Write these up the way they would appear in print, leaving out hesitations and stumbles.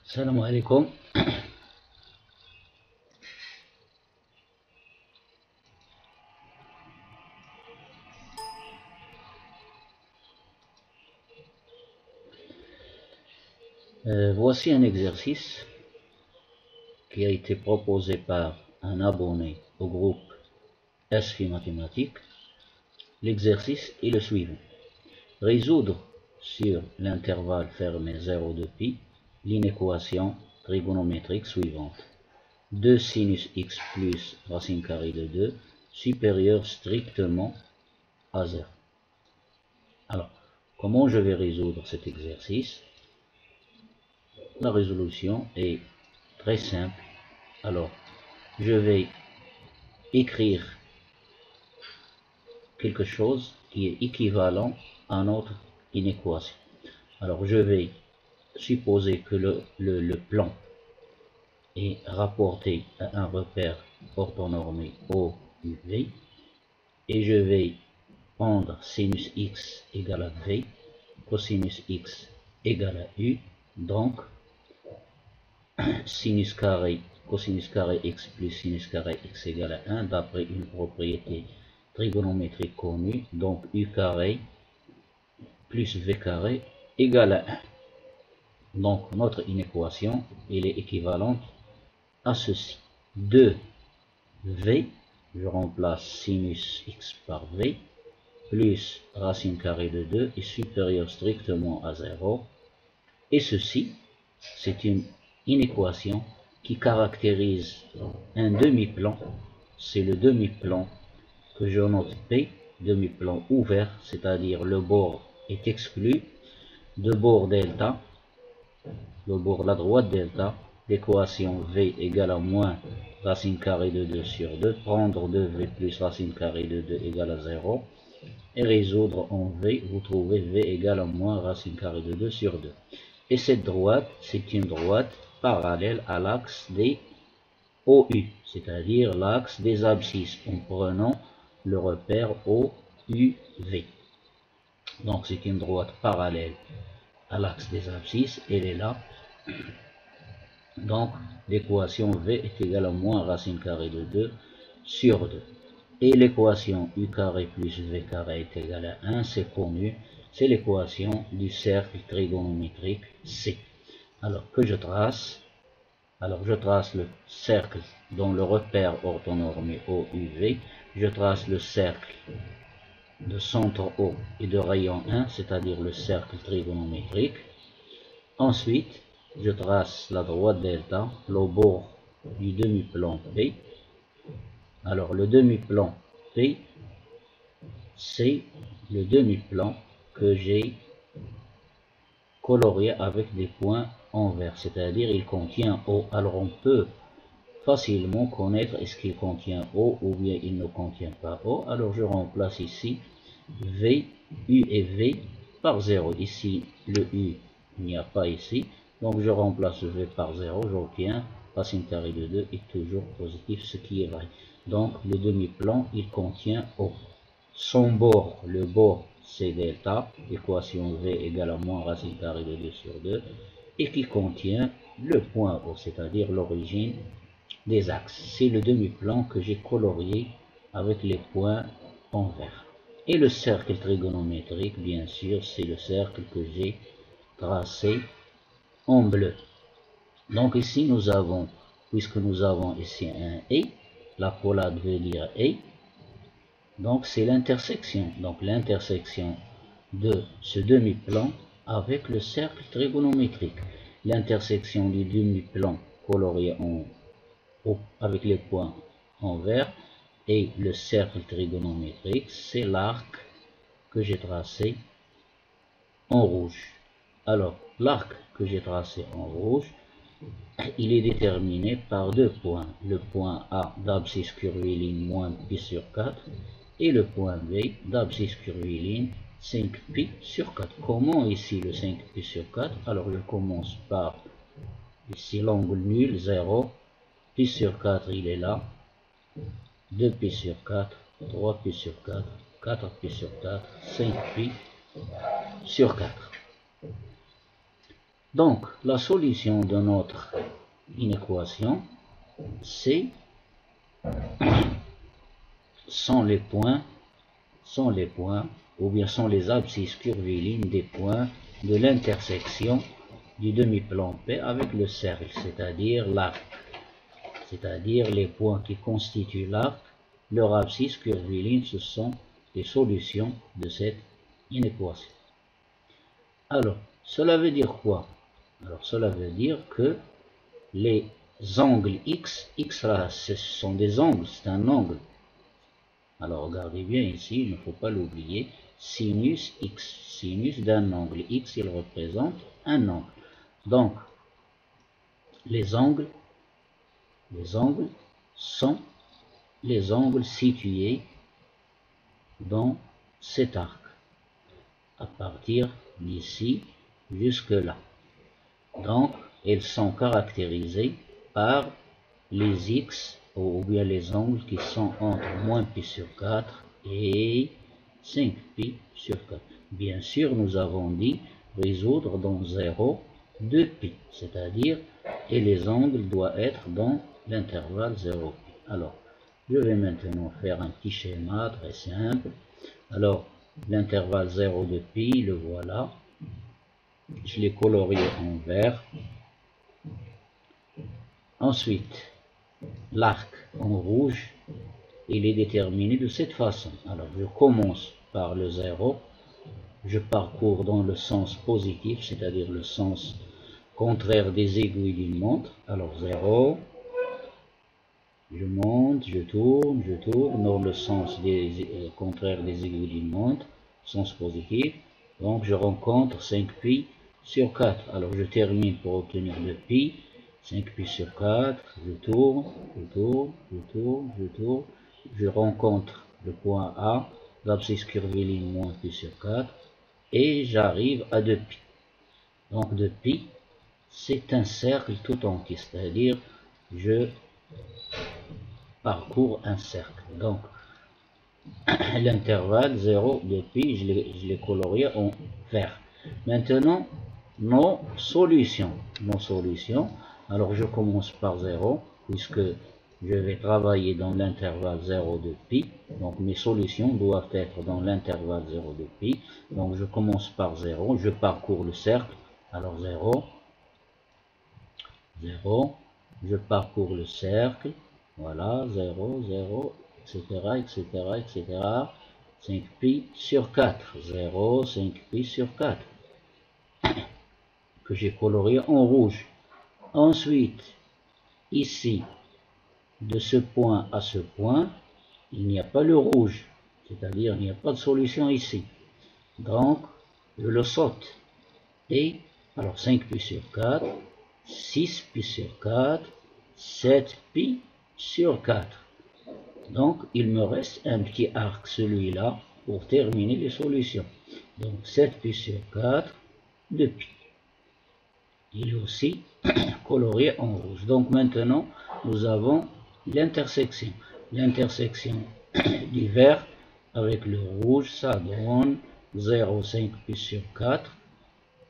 Salam alaikum. Voici un exercice qui a été proposé par un abonné au groupe SFI Mathématiques. L'exercice est le suivant. Résoudre sur l'intervalle fermé 0 de pi l'inéquation trigonométrique suivante. 2 sinus x plus racine carrée de 2 supérieur strictement à 0. Alors, comment je vais résoudre cet exercice? La résolution est très simple. Alors, je vais écrire quelque chose qui est équivalent à notre inéquation. Alors, je vais supposer que le plan est rapporté à un repère orthonormé OUV et je vais prendre sinus x égale à V, cosinus x égale à U, donc sinus carré cosinus carré x plus sinus carré x égale à 1 d'après une propriété trigonométrique connue, donc u carré plus v carré égale à 1. Donc notre inéquation elle est équivalente à ceci. 2v, je remplace sinus x par v, plus racine carrée de 2 est supérieur strictement à 0. Et ceci, c'est une inéquation qui caractérise un demi-plan. C'est le demi-plan que je note P, demi-plan ouvert, c'est-à-dire le bord est exclu de bord delta, le bord la droite delta, l'équation V égale à moins racine carrée de 2 sur 2, prendre 2V plus racine carrée de 2 égale à 0, et résoudre en V, vous trouvez V égale à moins racine carrée de 2 sur 2. Et cette droite, c'est une droite parallèle à l'axe des OU, c'est-à-dire l'axe des abscisses, en prenant le repère OUV. Donc c'est une droite parallèle à l'axe des abscisses, elle est là. Donc l'équation V est égale à moins racine carrée de 2 sur 2. Et l'équation U carré plus V carré est égale à 1, c'est connu, c'est l'équation du cercle trigonométrique C. Alors que je trace, le cercle dont le repère orthonormé OUV, je trace le cercle de centre O et de rayon 1, c'est-à-dire le cercle trigonométrique. Ensuite, je trace la droite delta, le bord du demi-plan P. Alors le demi-plan P, c'est le demi-plan que j'ai colorié avec des points envers, c'est-à-dire il contient O. Alors on peut facilement connaître est-ce qu'il contient O ou bien il ne contient pas O. Alors je remplace ici V, U et V par 0. Ici le U, il n'y a pas ici. Donc je remplace V par 0, j'obtiens racine carrée de 2 est toujours positif, ce qui est vrai. Donc le demi-plan, il contient O. Son bord, le bord c'est delta, équation V égale à moins racine carrée de 2 sur 2, et qui contient le point O, c'est-à-dire l'origine des axes. C'est le demi-plan que j'ai colorié avec les points en vert. Et le cercle trigonométrique, bien sûr, c'est le cercle que j'ai tracé en bleu. Donc ici, nous avons, puisque nous avons ici un et, l'accolade veut dire et, donc c'est l'intersection. Donc l'intersection de ce demi-plan avec le cercle trigonométrique. L'intersection du demi-plan colorié avec les points en vert et le cercle trigonométrique, c'est l'arc que j'ai tracé en rouge. Alors, l'arc que j'ai tracé en rouge, il est déterminé par deux points. Le point A d'abscisse curviligne moins pi sur 4 et le point B d'abscisse curviligne 5pi sur 4. Comment ici le 5pi sur 4? Alors je commence par ici l'angle nul, 0, pi sur 4 il est là, 2pi sur 4, 3pi sur 4, 4pi sur 4, 5pi sur 4. Donc, la solution de notre inéquation, c'est sont les points, ou bien sont les abscisses curvilignes des points de l'intersection du demi-plan P avec le cercle, c'est-à-dire l'arc, c'est-à-dire les points qui constituent l'arc, leur abscisse curviligne, ce sont les solutions de cette inéquation. Alors, cela veut dire quoi? Alors, cela veut dire que les angles x là, ce sont des angles, c'est un angle. Alors, regardez bien ici, il ne faut pas l'oublier, sinus x, sinus d'un angle x, il représente un angle. Donc, les angles sont les angles situés dans cet arc, à partir d'ici jusque là. Donc, ils sont caractérisés par les x, ou bien les angles qui sont entre moins pi sur 4 et 5 pi sur 4. Bien sûr, nous avons dit résoudre dans 0 de pi, c'est-à-dire, et les angles doivent être dans l'intervalle 0 pi. Alors, je vais maintenant faire un petit schéma très simple. Alors, l'intervalle 0 de pi, le voilà. Je l'ai colorié en vert. Ensuite, l'arc en rouge, il est déterminé de cette façon. Alors, je commence par le 0. Je parcours dans le sens positif, c'est-à-dire le sens contraire des aiguilles d'une montre. Alors, 0. Je monte, je tourne dans le sens contraire des aiguilles d'une montre, sens positif. Donc je rencontre 5 pi sur 4. Alors je termine pour obtenir le pi. 5 pi sur 4, je tourne, je rencontre le point A, l'abscisse curviligne moins pi sur 4, et j'arrive à 2 pi. Donc 2 pi, c'est un cercle tout entier, c'est-à-dire je parcours un cercle. Donc, l'intervalle 0 de pi, je l'ai colorié en vert. Maintenant, nos solutions. Alors, je commence par 0, puisque je vais travailler dans l'intervalle 0 de pi. Donc, mes solutions doivent être dans l'intervalle 0 de pi. Donc, je commence par 0, je parcours le cercle. Alors, 0, je parcours le cercle. Voilà, 0, 0, etc. 5 pi sur 4. 0, 5 pi sur 4. Que j'ai colorié en rouge. Ensuite, ici, de ce point à ce point, il n'y a pas le rouge. C'est-à-dire, il n'y a pas de solution ici. Donc, je le saute. Et, alors 5 pi sur 4, 6 pi sur 4, 7 pi sur 4. Donc, il me reste un petit arc, celui-là, pour terminer les solutions. Donc, 7 pi sur 4, 2 pi. Il est aussi coloré en rouge. Donc, maintenant, nous avons l'intersection. L'intersection du vert avec le rouge, ça donne 0,5 pi sur 4,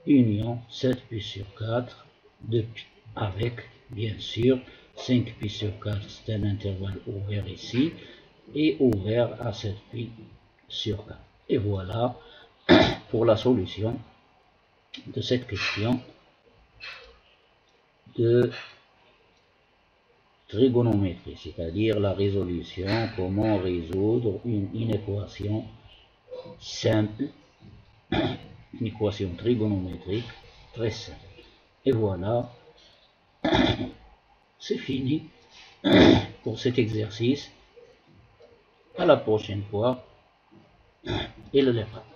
union 7 pi sur 4, 2 pi. Avec, bien sûr, 5 pi sur 4, c'est un intervalle ouvert ici, et ouvert à 7 pi sur 4. Et voilà pour la solution de cette question de trigonométrie, c'est-à-dire la résolution, comment résoudre une inéquation simple, une équation trigonométrique très simple. Et voilà, c'est fini pour cet exercice. À la prochaine fois et le départ.